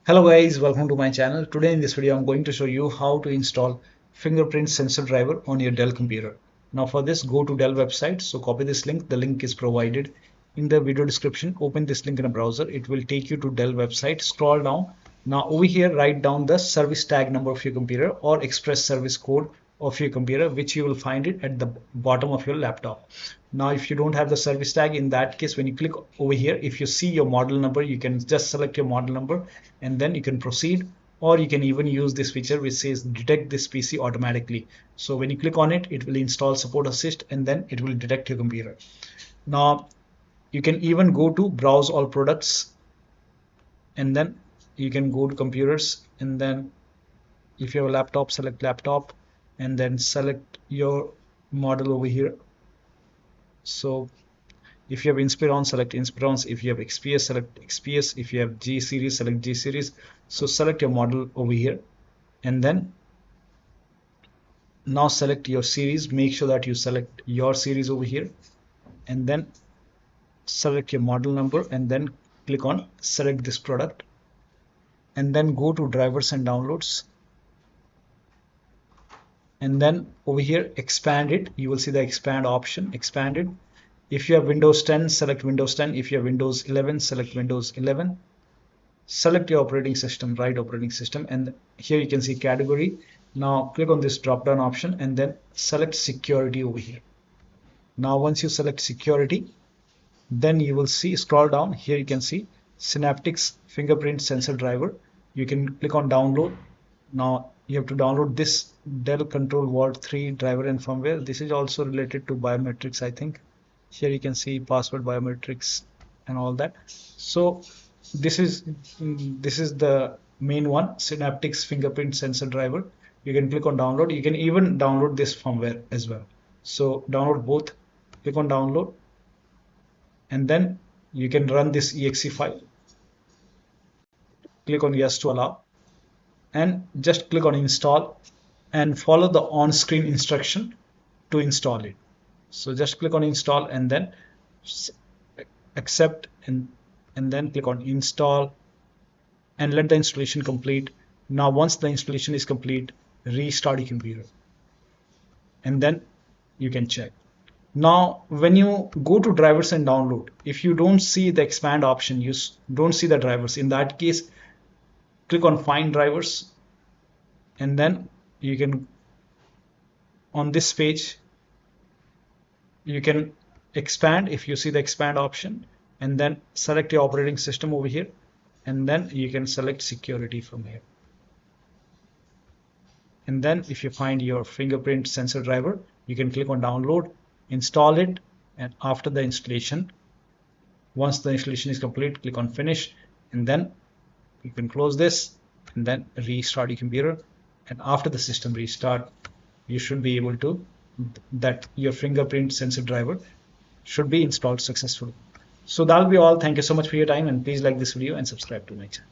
Hello guys, welcome to my channel. Today in this video I'm going to show you how to install fingerprint sensor driver on your Dell computer. Now for this, go to Dell website. So copy this link. The link is provided in the video description. Open this link in a browser. It will take you to Dell website. Scroll down. Now over here write down the service tag number of your computer or express service code of your computer, which you will find it at the bottom of your laptop. Now if you don't have the service tag, in that case when you click over here, if you see your model number, you can just select your model number and then you can proceed, or you can even use this feature which says detect this PC automatically. So when you click on it, it will install support assist and then it will detect your computer. Now you can even go to browse all products and then you can go to computers, and then if you have a laptop, select laptop and then select your model over here. So if you have Inspiron, select Inspirons. If you have XPS, select XPS. If you have G series, select G series. So select your model over here and then now select your series. Make sure that you select your series over here and then select your model number and then click on select this product and then go to drivers and downloads. And then over here expand it. You will see the expand option, expand it. If you have Windows 10, select Windows 10. If you have Windows 11, select Windows 11. Select your operating system, right operating system, and here you can see category. Now click on this drop down option and then select security over here. Now once you select security, then you will see, scroll down, here you can see Synaptics fingerprint sensor driver. You can click on download. Now you have to download this Dell Control Vault 3 driver and firmware. This is also related to biometrics, I think. Here you can see password biometrics and all that. So this is the main one, Synaptics fingerprint sensor driver. You can click on download. You can even download this firmware as well. So download both. Click on download and then you can run this exe file. Click on yes to allow and just click on install and follow the on-screen instruction to install it. So just click on install and then accept and then click on install and let the installation complete. Now once the installation is complete, restart your computer and then you can check. Now when you go to drivers and download, if you don't see the expand option, you don't see the drivers, in that case click on find drivers and then you can, on this page you can expand if you see the expand option, and then select your operating system over here and then you can select security from here. And then if you find your fingerprint sensor driver, you can click on download, install it, and after the installation, once the installation is complete, click on finish and then you can close this and then restart your computer. And after the system restart, you should be able to, that your fingerprint sensor driver should be installed successfully. So that'll be all. Thank you so much for your time and please like this video and subscribe to my channel.